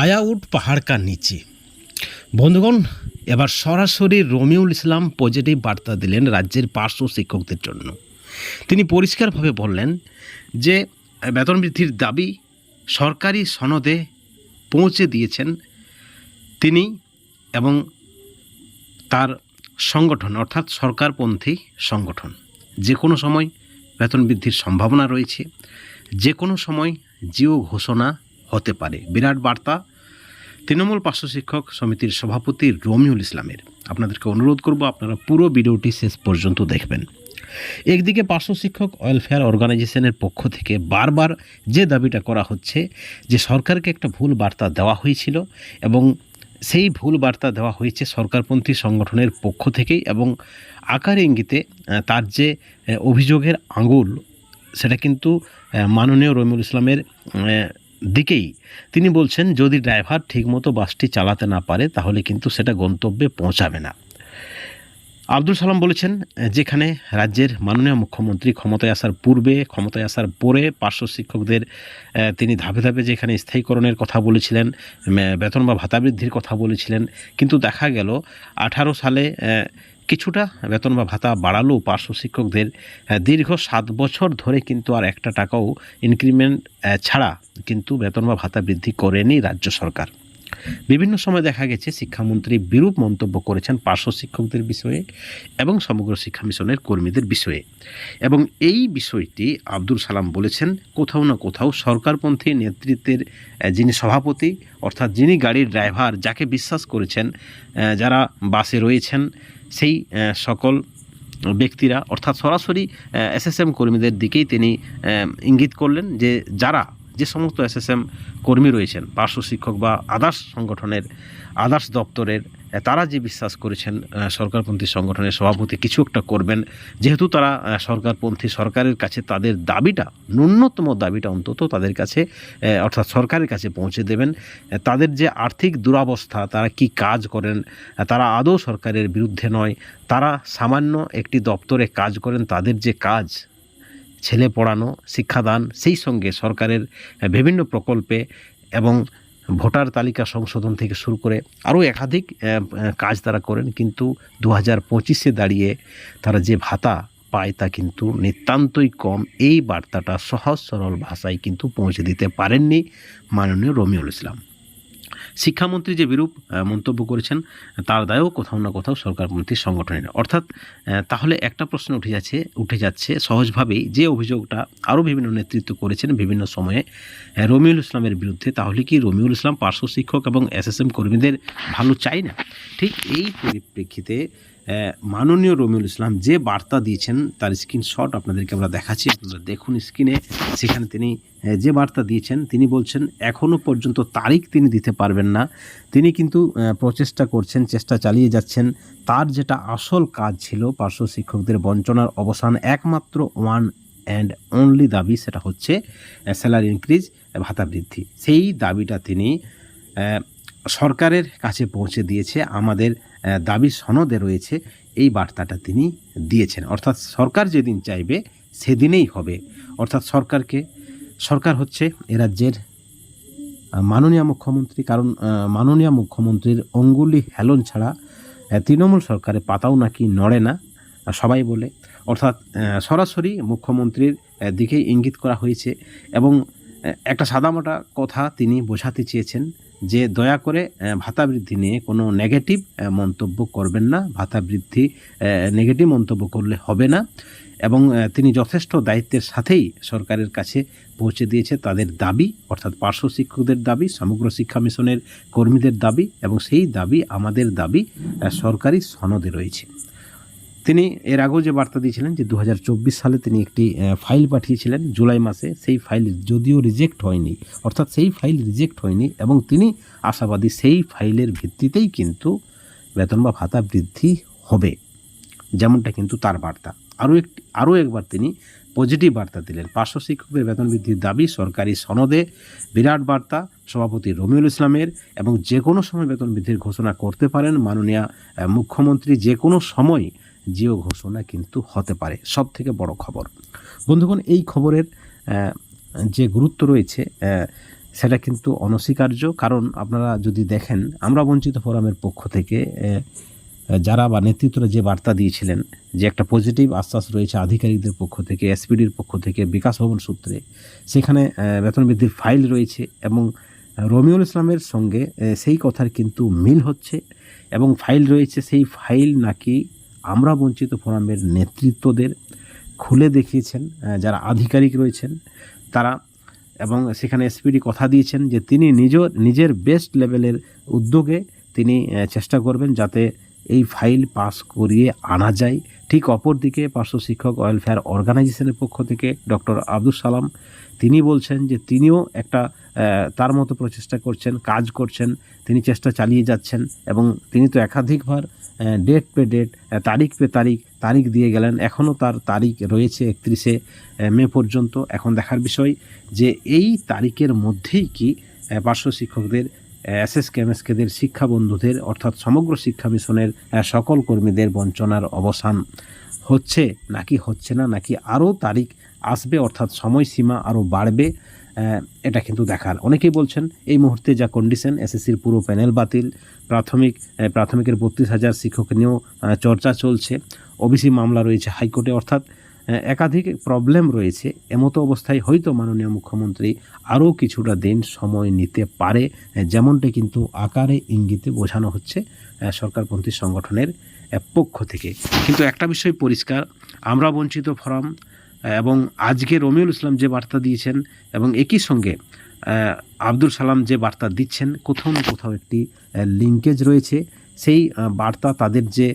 আয়া উঠ পাহাড় কা নিচে। বন্ধুগণ, এবার সরাসরি রমিউল ইসলাম পজিটিভ বার্তা দিলেন রাজ্যের পার্শ্ব শিক্ষকদের জন্য। তিনি পরিষ্কারভাবে বললেন যে বেতন বৃদ্ধির দাবি সরকারি সনদে পৌঁছে দিয়েছেন তিনি এবং তার সংগঠন অর্থাৎ সরকারপন্থী সংগঠন। যে কোনো সময় বেতন বৃদ্ধির সম্ভাবনা রয়েছে, যে কোনো সময় জিও ঘোষণা হতে পারে। বিরাট বার্তা তৃণমূল পার্শ্ব শিক্ষক সমিতির সভাপতি রমিউল ইসলামের। আপনাদেরকে অনুরোধ করব আপনারা পুরো ভিডিওটি শেষ পর্যন্ত দেখবেন। একদিকে পার্শ্ব শিক্ষক ওয়েলফেয়ার অর্গানাইজেশনের পক্ষ থেকে বারবার যে দাবিটা করা হচ্ছে যে সরকারকে একটা ভুল বার্তা দেওয়া হয়েছিল এবং সেই ভুল বার্তা দেওয়া হয়েছে সরকারপন্থী সংগঠনের পক্ষ থেকেই এবং আকার ইঙ্গিতে তার যে অভিযোগের আঙুল সেটা কিন্তু মাননীয় রমিউল ইসলামের দিকেই। তিনি বলছেন যদি ড্রাইভার ঠিকমতো বাসটি চালাতে না পারে তাহলে কিন্তু সেটা গন্তব্যে পৌঁছাবে না। আব্দুল সালাম বলেছেন যেখানে রাজ্যের মাননীয় মুখ্যমন্ত্রী ক্ষমতায় আসার পূর্বে ক্ষমতায় আসার পরে পার্শ্ব শিক্ষকদের তিনি ধাপে ধাপে যেখানে স্থায়ীকরণের কথা বলেছিলেন, বেতন বা ভাতা বৃদ্ধির কথা বলেছিলেন, কিন্তু দেখা গেল 18 সালে কিছুটা বেতন বা ভাতা বাড়ালেও পার্শ্ব শিক্ষকদের দীর্ঘ 7 বছর ধরে কিন্তু আর একটা টাকাও ইনক্রিমেন্ট ছাড়া কিন্তু বেতন বা ভাতা বৃদ্ধি করেনি রাজ্য সরকার। বিভিন্ন সময় দেখা গেছে শিক্ষামন্ত্রী বিরূপ মন্তব্য করেছেন পার্শ্ব শিক্ষকদের বিষয়ে এবং সমগ্র শিক্ষা মিশনের কর্মীদের বিষয়ে। এবং এই বিষয়টি আব্দুল সালাম বলেছেন কোথাও না কোথাও সরকারপন্থী নেতৃত্বের যিনি সভাপতি অর্থাৎ যিনি গাড়ির ড্রাইভার, যাকে বিশ্বাস করেছেন, যারা বাসে রয়েছেন সেই সকল ব্যক্তিরা অর্থাৎ সরাসরি এসএসএম কর্মীদের দিকেই তিনি ইঙ্গিত করলেন যে সমস্ত এসএসএম কর্মী রয়েছেন পার্শ্ব শিক্ষক বা আদার্স সংগঠনের আদার্স দপ্তরের, তারা যে বিশ্বাস করেছেন সরকারপন্থী সংগঠনের সভাপতি কিছু একটা করবেন, যেহেতু তারা সরকারপন্থী, সরকারের কাছে তাদের দাবিটা, ন্যূনতম দাবিটা অন্তত তাদের কাছে অর্থাৎ সরকারের কাছে পৌঁছে দেবেন। তাদের যে আর্থিক দুরবস্থা, তারা কি কাজ করেন, তারা আদৌ সরকারের বিরুদ্ধে নয়, তারা সামান্য একটি দপ্তরে কাজ করেন, তাদের যে কাজ ছেলে পড়ানো, শিক্ষাদান, সেই সঙ্গে সরকারের বিভিন্ন প্রকল্পে এবং ভোটার তালিকা সংশোধন থেকে শুরু করে আরও একাধিক কাজ তারা করেন, কিন্তু 2025-এ দাঁড়িয়ে তারা যে ভাতা পায় তা কিন্তু নিতান্তই কম। এই বার্তাটা সহজ সরল ভাষায় কিন্তু পৌঁছে দিতে পারেননি মাননীয় রমিউল ইসলাম। শিক্ষামন্ত্রী যে বিরূপ মন্তব্য করেছেন তার দায়ও কোথাও না কোথাও সরকারপন্থী সংগঠনের। অর্থাৎ তাহলে একটা প্রশ্ন উঠে যাচ্ছে সহজভাবেই, যে অভিযোগটা আরও বিভিন্ন নেতৃত্ব করেছেন বিভিন্ন সময়ে রমিউল ইসলামের বিরুদ্ধে, তাহলে কি রমিউল ইসলাম পার্শ্ব শিক্ষক এবং এসএসএম কর্মীদের ভালো চায় না? ঠিক এই পরিপ্রেক্ষিতে মাননীয় রমিউল ইসলাম যে বার্তা দিয়েছেন তার স্ক্রিনশট আপনাদেরকে আমরা দেখাচ্ছি, আপনারা দেখুন স্ক্রিনে। সেখানে তিনি যে বার্তা দিয়েছেন, তিনি বলছেন এখনও পর্যন্ত তারিখ তিনি দিতে পারবেন না। তিনি কিন্তু প্রচেষ্টা করছেন, চেষ্টা চালিয়ে যাচ্ছেন। তার যেটা আসল কাজ ছিল পার্শ্ব শিক্ষকদের বঞ্চনার অবসান, একমাত্র ওয়ান অ্যান্ড অনলি দাবি, সেটা হচ্ছে স্যালারি ইনক্রিজ, ভাতা বৃদ্ধি। সেই দাবিটা তিনি সরকারের কাছে পৌঁছে দিয়েছে, আমাদের দাবি সনদে রয়েছে, এই বার্তাটা তিনি দিয়েছেন। অর্থাৎ সরকার যেদিন চাইবে সেদিনেই হবে। অর্থাৎ সরকার হচ্ছে এ রাজ্যের মাননীয় মুখ্যমন্ত্রী, কারণ মাননীয় মুখ্যমন্ত্রীর অঙ্গুলি হেলন ছাড়া তৃণমূল সরকারের পাতাও নাকি নড়ে না, সবাই বলে। অর্থাৎ সরাসরি মুখ্যমন্ত্রীর দিকেই ইঙ্গিত করা হয়েছে এবং একটা সাদামাটা কথা তিনি বোঝাতে চেয়েছেন যে দয়া করে ভাতা বৃদ্ধি নিয়ে কোনো নেগেটিভ মন্তব্য করবেন না, ভাতা বৃদ্ধি নেগেটিভ মন্তব্য করলে হবে না। এবং তিনি যথেষ্ট দায়িত্বের সাথেই সরকারের কাছে পৌঁছে দিয়েছে তাদের দাবি, অর্থাৎ পার্শ্ব শিক্ষকদের দাবি, সমগ্র শিক্ষা মিশনের কর্মীদের দাবি, এবং সেই দাবি আমাদের দাবি সরকারি সনদে রয়েছে। তিনি এর আগেও যে বার্তা দিয়েছিলেন যে 2024 সালে তিনি একটি ফাইল পাঠিয়েছিলেন জুলাই মাসে, সেই ফাইল যদিও রিজেক্ট হয়নি, অর্থাৎ সেই ফাইল রিজেক্ট হয়নি এবং তিনি আশাবাদী সেই ফাইলের ভিত্তিতেই কিন্তু বেতন বা ভাতা বৃদ্ধি হবে, যেমনটা কিন্তু তার বার্তা। আরও একবার তিনি পজিটিভ বার্তা দিলেন, পার্শ্ব শিক্ষকদের বেতন বৃদ্ধির দাবি সরকারি সনদে। বিরাট বার্তা সভাপতি রমিউল ইসলামের, এবং যে কোনো সময় বেতন বৃদ্ধির ঘোষণা করতে পারেন মাননীয় মুখ্যমন্ত্রী, যে কোনো সময় জিও ঘোষণা কিন্তু হতে পারে। সব থেকে বড় খবর বন্ধুগণ, এই খবরের যে গুরুত্ব রয়েছে সেটা কিন্তু অনস্বীকার্য। কারণ আপনারা যদি দেখেন, আমরা বঞ্চিত ফোরামের পক্ষ থেকে যারা বা নেতৃত্বরা যে বার্তা দিয়েছিলেন যে একটা পজিটিভ আশ্বাস রয়েছে আধিকারিকদের পক্ষ থেকে, এসপিডির পক্ষ থেকে, বিকাশ ভবন সূত্রে, সেখানে বেতন বৃদ্ধির ফাইল রয়েছে এবং রমিউল ইসলামের সঙ্গে সেই কথার কিন্তু মিল হচ্ছে এবং ফাইল রয়েছে। সেই ফাইল নাকি আমরা বঞ্চিত ফোরামের নেতৃত্বদের খুলে দেখিয়েছেন যারা আধিকারিক রয়েছেন তারা, এবং সেখানে এসপিডি কথা দিয়েছেন যে তিনি নিজের বেস্ট লেভেলের উদ্যোগে তিনি চেষ্টা করবেন যাতে এই ফাইল পাস করিয়ে আনা যায়। ঠিক অপরদিকে পার্শ্ব শিক্ষক ওয়েলফেয়ার অর্গানাইজেশনের পক্ষ থেকে ডক্টর আব্দুল সালাম তিনি বলছেন যে তিনিও একটা তার মতো প্রচেষ্টা করছেন, কাজ করছেন, তিনি চেষ্টা চালিয়ে যাচ্ছেন এবং তিনি তো একাধিকবার ডেট পে ডেট, তারিখ পে তারিখ দিয়ে গেলেন। এখনও তার তারিখ রয়েছে 31শে মে পর্যন্ত। এখন দেখার বিষয় যে এই তারিখের মধ্যেই কি পার্শ্ব শিক্ষকদের, এসএসকে এমএসকেদের, শিক্ষা বন্ধুদের অর্থাৎ সমগ্র শিক্ষা মিশনের সকল কর্মীদের বঞ্চনার অবসান হচ্ছে নাকি হচ্ছে না, নাকি আরও তারিখ আসবে অর্থাৎ সময়সীমা আরও বাড়বে, এটা কিন্তু দেখার। অনেকেই বলছেন এই মুহূর্তে যা কন্ডিশন, এসএসসির পুরো প্যানেল বাতিল, প্রাথমিকের 32,000 শিক্ষক নিয়েও চর্চা চলছে, ওবিসি মামলা রয়েছে হাইকোর্টে, অর্থাৎ একাধিক প্রবলেম রয়েছে। এমতো অবস্থায় হয়তো মাননীয় মুখ্যমন্ত্রী আরও কিছুটা দিন সময় নিতে পারে, যেমনটা কিন্তু আকারে ইঙ্গিতে বোঝানো হচ্ছে সরকারপন্থী সংগঠনের পক্ষ থেকে। কিন্তু একটা বিষয় পরিষ্কার, আমরা বঞ্চিত ফোরাম এবং আজকে রমিউল ইসলাম যে বার্তা দিয়েছেন এবং একই সঙ্গে আব্দুল সালাম যে বার্তা দিচ্ছেন, কোথাও না কোথাও একটি লিঙ্কেজ রয়েছে। সেই বার্তা, তাদের যে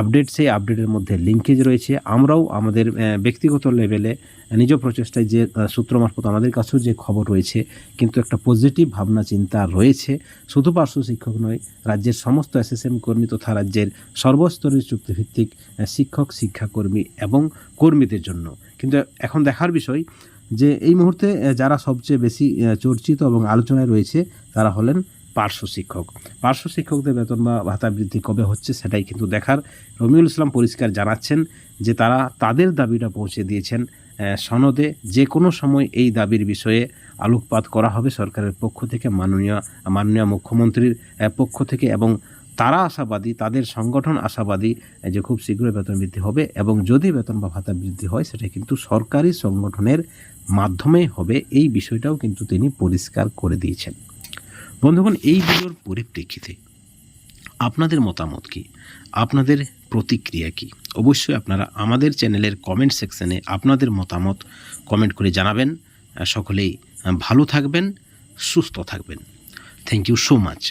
আপডেট, সেই আপডেটের মধ্যে লিঙ্কেজ রয়েছে। আমরাও আমাদের ব্যক্তিগত লেভেলে নিজ প্রচেষ্টায় যে সূত্র মারফত আমাদের কাছেও যে খবর রয়েছে, কিন্তু একটা পজিটিভ ভাবনা চিন্তা রয়েছে শুধু পার্শ্ব শিক্ষক নয়, রাজ্যের সমস্ত এসএসএম কর্মী তথা রাজ্যের সর্বস্তরের চুক্তিভিত্তিক শিক্ষক, শিক্ষাকর্মী এবং কর্মীদের জন্য। কিন্তু এখন দেখার বিষয় যে এই মুহূর্তে যারা সবচেয়ে বেশি চর্চিত এবং আলোচনায় রয়েছে তারা হলেন পার্শ্ব শিক্ষক। পার্শ্ব শিক্ষকদের বেতন বা ভাতা বৃদ্ধি কবে হচ্ছে সেটাই কিন্তু দেখার। রমিউল ইসলাম পরিষ্কার জানাচ্ছেন যে তারা তাদের দাবিটা পৌঁছে দিয়েছেন সনদে, যে কোনো সময় এই দাবির বিষয়ে আলোকপাত করা হবে সরকারের পক্ষ থেকে, মাননীয় মুখ্যমন্ত্রীর পক্ষ থেকে, এবং তারা আশাবাদী, তাদের সংগঠন আশাবাদী যে খুব শীঘ্রই বেতন বৃদ্ধি হবে এবং যদি বেতন বা ভাতা বৃদ্ধি হয় সেটা কিন্তু সরকারি সংগঠনের মাধ্যমে হবে। এই বিষয়টাও কিন্তু তিনি পরিষ্কার করে দিয়েছেন। বন্ধুগণ, এই ভিডিওর পরিপ্রেক্ষিতে আপনাদের মতামত কি, আপনাদের প্রতিক্রিয়া কি? অবশ্যই আপনারা আমাদের চ্যানেলের কমেন্ট সেকশনে আপনাদের মতামত কমেন্ট করে জানাবেন। সকলেই ভালো থাকবেন, সুস্থ থাকবেন। Thank you so much.